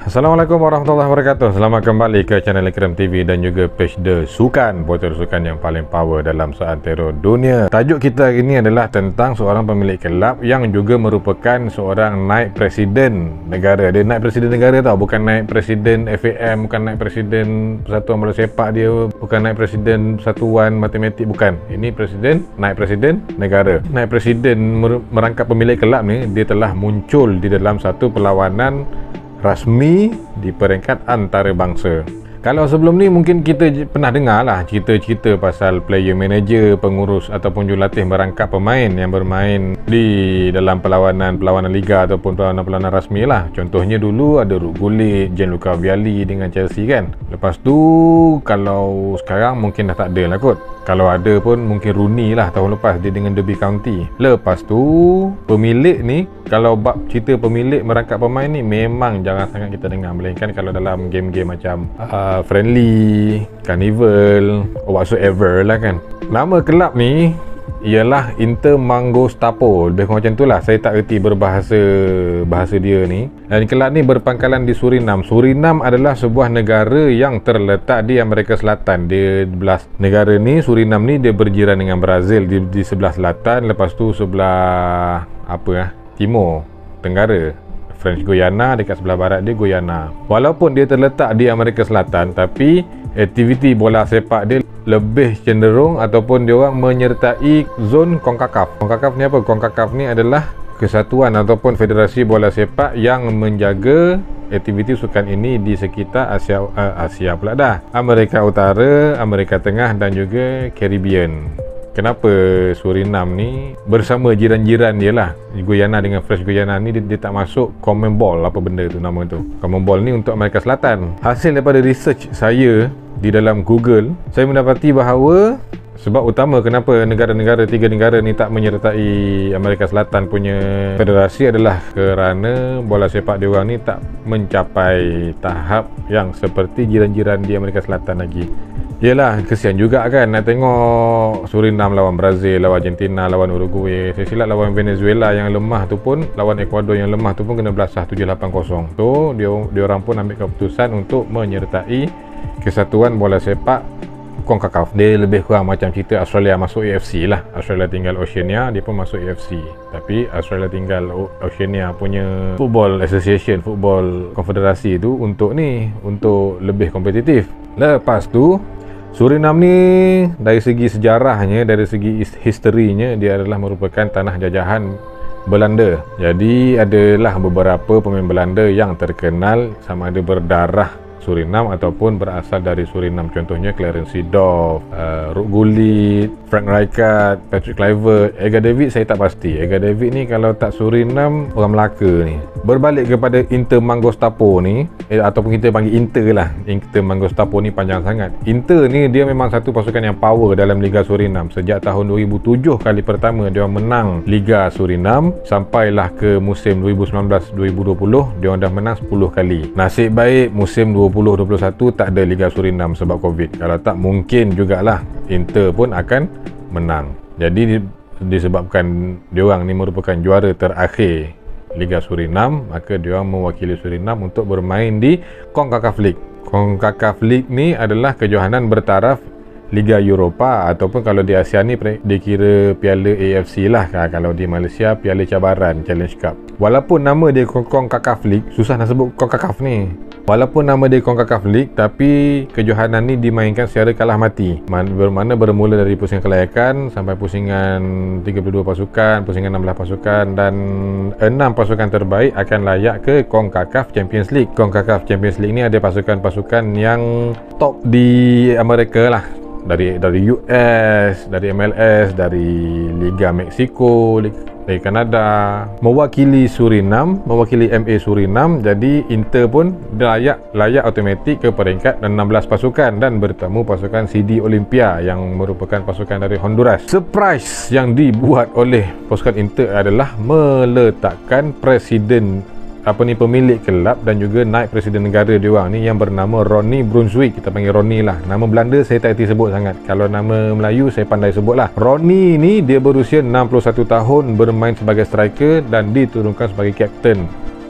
Assalamualaikum warahmatullahi wabarakatuh. Selamat kembali ke channel Ikram TV dan juga page The Sukan, portal sukan yang paling power dalam seantero dunia. Tajuk kita hari ini adalah tentang seorang pemilik kelab yang juga merupakan seorang naib presiden negara. Dia naib presiden negara tau, bukan naib presiden FAM, bukan naib presiden Persatuan Bola Sepak dia, bukan naib presiden Persatuan Matematik, bukan. Ini naib presiden negara. Naib presiden merangkap pemilik kelab ni, dia telah muncul di dalam satu perlawanan rasmi di peringkat antarabangsa. Kalau sebelum ni mungkin kita pernah dengar lah cerita-cerita pasal player manager, pengurus ataupun jurulatih merangkap pemain yang bermain di dalam perlawanan liga ataupun perlawanan rasmi lah. Contohnya dulu ada Ruud Gullit, Gianluca Vialli dengan Chelsea kan. Lepas tu kalau sekarang mungkin dah tak ada lah kot. Kalau ada pun mungkin Rooney lah tahun lepas, dia dengan Derby County. Lepas tu pemilik ni, kalau bab cerita pemilik merangkap pemain ni memang jarang sangat kita dengar, melainkan kalau dalam game-game macam Friendly, Carnival or whatsoever lah kan. Nama kelab ni ialah Inter Mangostampo, lebih kurang macam tu lah. Saya tak erti bahasa dia ni. Dan kelab ni berpangkalan di Surinam. Surinam adalah sebuah negara yang terletak di Amerika Selatan. Di belah negara ni, Surinam ni dia berjiran dengan Brazil di sebelah selatan, lepas tu sebelah timur tenggara, French Guiana, dekat sebelah barat dia Guyana. Walaupun dia terletak di Amerika Selatan, tapi aktiviti bola sepak dia lebih cenderung ataupun dia orang menyertai zon CONCACAF. CONCACAF ni apa? CONCACAF ni adalah kesatuan ataupun federasi bola sepak yang menjaga aktiviti sukan ini di sekitar Asia pula dah. Amerika Utara, Amerika Tengah dan juga Caribbean. Kenapa Surinam ni bersama jiran-jiran dia lah, Guyana dengan French Guiana ni, dia tak masuk CONMEBOL, apa benda tu nama tu. CONMEBOL ni untuk Amerika Selatan. Hasil daripada research saya di dalam Google, saya mendapati bahawa sebab utama kenapa tiga negara ni tak menyertai Amerika Selatan punya federasi adalah kerana bola sepak dia orang ni tak mencapai tahap yang seperti jiran-jiran di Amerika Selatan lagi. Yelah, kesian juga kan nak tengok Surinam lawan Brazil, lawan Argentina, lawan Uruguay, saya silap lawan Venezuela yang lemah tu pun, lawan Ecuador yang lemah tu pun kena belasah 7-8-0. So dia orang pun ambil keputusan untuk menyertai kesatuan bola sepak CONCACAF. Dia lebih kurang macam cerita Australia masuk AFC lah. Australia tinggal Oceania, dia pun masuk AFC. Tapi Australia tinggal Oceania punya Football Association, Football Konfederasi tu untuk lebih kompetitif. Lepas tu Surinam ni dari segi sejarahnya, dari segi historinya, dia adalah merupakan tanah jajahan Belanda. Jadi adalah beberapa pemain Belanda yang terkenal sama ada berdarah Surinam ataupun berasal dari Surinam. Contohnya Clarence Seedorf, Ruud Gullit, Frank Rijkaard, Patrick Kluivert. Edgar Davids saya tak pasti. Edgar Davids ni kalau tak Surinam, orang Melaka ni. Berbalik kepada Inter Mangostampo ni, ataupun kita panggil Inter lah. Inter Mangostampo ni panjang sangat. Inter ni dia memang satu pasukan yang power dalam Liga Surinam. Sejak tahun 2007 kali pertama dia menang Liga Surinam, sampailah ke musim 2019-2020 dia dah menang 10 kali. Nasib baik musim 2021 tak ada Liga Surinam sebab Covid. Kalau tak mungkin jugalah Inter pun akan menang. Jadi disebabkan diorang ni merupakan juara terakhir Liga Surinam, maka diorang mewakili Surinam untuk bermain di CONCACAF League. CONCACAF League ni adalah kejohanan bertaraf Liga Eropah, ataupun kalau di Asia ni dikira Piala AFC lah. Kalau di Malaysia Piala Cabaran, Challenge Cup. Walaupun nama dia CONCACAF League, susah nak sebut CONCACAF ni. Walaupun nama dia CONCACAF League, tapi kejohanan ni dimainkan secara kalah mati. Bermakna bermula dari pusingan kelayakan sampai pusingan 32 pasukan, pusingan 16 pasukan, dan 6 pasukan terbaik akan layak ke CONCACAF Champions League. CONCACAF Champions League ni ada pasukan-pasukan yang top di Amerika lah. Dari US, dari MLS, dari Liga Meksiko, dari Kanada, mewakili Surinam, mewakili MA Surinam. Jadi Inter pun layak automatik ke peringkat 16 pasukan dan bertemu pasukan CD Olympia yang merupakan pasukan dari Honduras. Surprise yang dibuat oleh pasukan Inter adalah meletakkan pemilik kelab dan juga naib presiden negara diorang ni yang bernama Ronnie Brunswick. Kita panggil Ronnie lah. Nama Belanda saya tak erti sebut sangat. Kalau nama Melayu saya pandai sebut lah. Ronnie ni dia berusia 61 tahun, bermain sebagai striker dan diturunkan sebagai kapten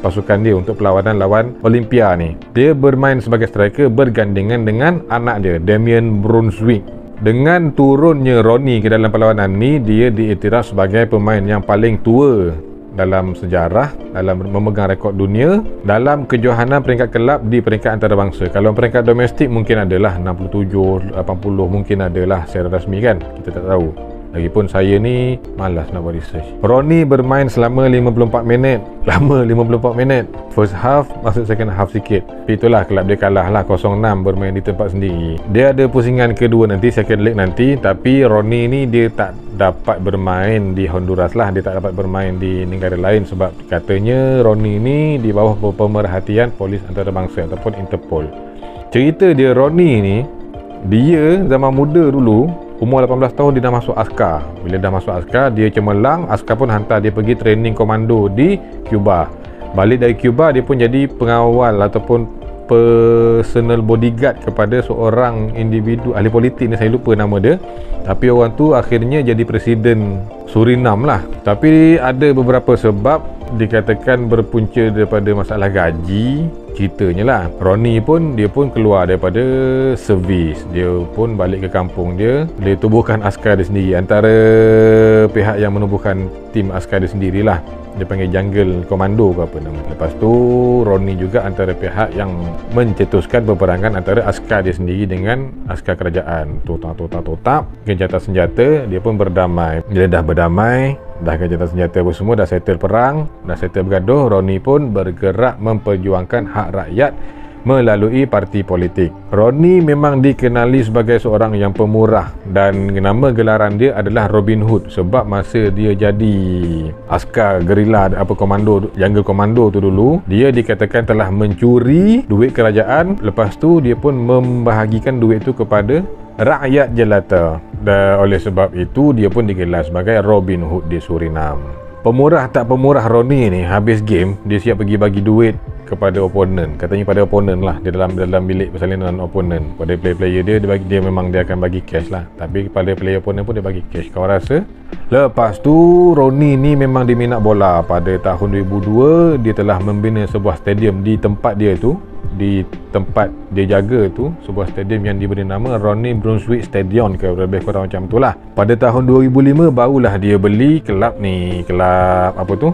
pasukan dia untuk perlawanan lawan Olympia ni. Dia bermain sebagai striker bergandengan dengan anak dia, Damian Brunswick. Dengan turunnya Ronnie ke dalam perlawanan ni, dia diiktiraf sebagai pemain yang paling tua dalam sejarah, dalam memegang rekod dunia dalam kejohanan peringkat kelab di peringkat antarabangsa. Kalau peringkat domestik mungkin adalah 67, 80 mungkin adalah secara rasmi kan, kita tak tahu. Lagipun saya ni malas nak buat research. Ronnie bermain selama 54 minit. Lama 54 minit. First half masuk second half sikit. Tapi itulah kelab dia kalah lah 0-6 bermain di tempat sendiri. Dia ada pusingan kedua nanti, second leg nanti. Tapi Ronnie ni dia tak dapat bermain di Honduras lah. Dia tak dapat bermain di negara lain sebab katanya Ronnie ni di bawah pemerhatian polis antarabangsa ataupun Interpol. Cerita dia Ronnie ni, dia zaman muda dulu umur 18 tahun dia dah masuk askar. Bila dah masuk askar, dia cemerlang. Askar pun hantar dia pergi training komando di Cuba. Balik dari Cuba, dia pun jadi pengawal ataupun personal bodyguard kepada seorang individu ahli politik ni, saya lupa nama dia. Tapi orang tu akhirnya jadi presiden Surinam lah. Tapi ada beberapa sebab dikatakan berpunca daripada masalah gaji. Ceritanya lah, Ronnie pun dia pun keluar daripada servis, dia pun balik ke kampung dia tubuhkan askar dia sendiri. Antara pihak yang menubuhkan tim askar dia sendirilah, dia panggil jungle komando ke apa nama. Lepas tu Ronnie juga antara pihak yang mencetuskan peperangan antara askar dia sendiri dengan askar kerajaan. Totak gencatan senjata, dia pun berdamai. Bila dah berdamai, dah gencatan senjata pun semua, dah settle perang, dah settle bergaduh, Ronnie pun bergerak memperjuangkan hak rakyat melalui parti politik. Ronnie memang dikenali sebagai seorang yang pemurah dan nama gelaran dia adalah Robin Hood sebab masa dia jadi askar gerila komando, jungle komando tu dulu, dia dikatakan telah mencuri duit kerajaan. Lepas tu dia pun membahagikan duit tu kepada rakyat jelata. Dan oleh sebab itu dia pun digelar sebagai Robin Hood di Surinam. Pemurah tak pemurah Ronnie ni, habis game dia siap pergi bagi duit kepada oponen. Katanya pada oponen lah, dia dalam bilik persalinan dengan oponen. Pada player dia memang dia akan bagi cash lah. Tapi pada player oponen pun dia bagi cash. Kau rasa? Lepas tu Ronnie ni memang diminat bola. Pada tahun 2002 dia telah membina sebuah stadium di tempat dia tu, di tempat dia jaga tu, sebuah stadium yang diberi nama Ronnie Brunswick Stadium ke lebih kurang macam itulah. Pada tahun 2005 barulah dia beli kelab ni, kelab apa tu,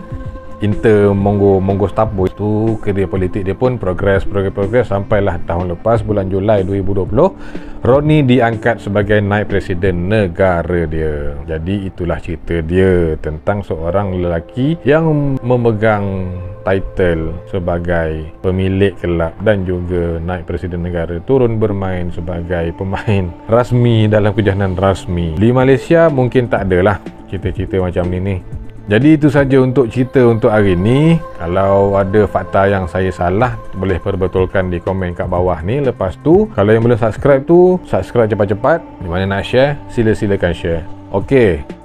Inter Mongo Stabo. Itu kerja politik dia pun progres sampailah tahun lepas bulan Julai 2020 Ronnie diangkat sebagai naib presiden negara dia. Jadi itulah cerita dia tentang seorang lelaki yang memegang title sebagai pemilik kelab dan juga naib presiden negara, turun bermain sebagai pemain rasmi dalam kejohanan rasmi. Di Malaysia mungkin tak adalah cerita-cerita macam ni. Jadi itu saja untuk cerita untuk hari ni. Kalau ada fakta yang saya salah, boleh perbetulkan di komen kat bawah ni. Lepas tu, kalau yang belum subscribe tu, subscribe cepat-cepat. Di mana nak share, sila-silakan share. Okey.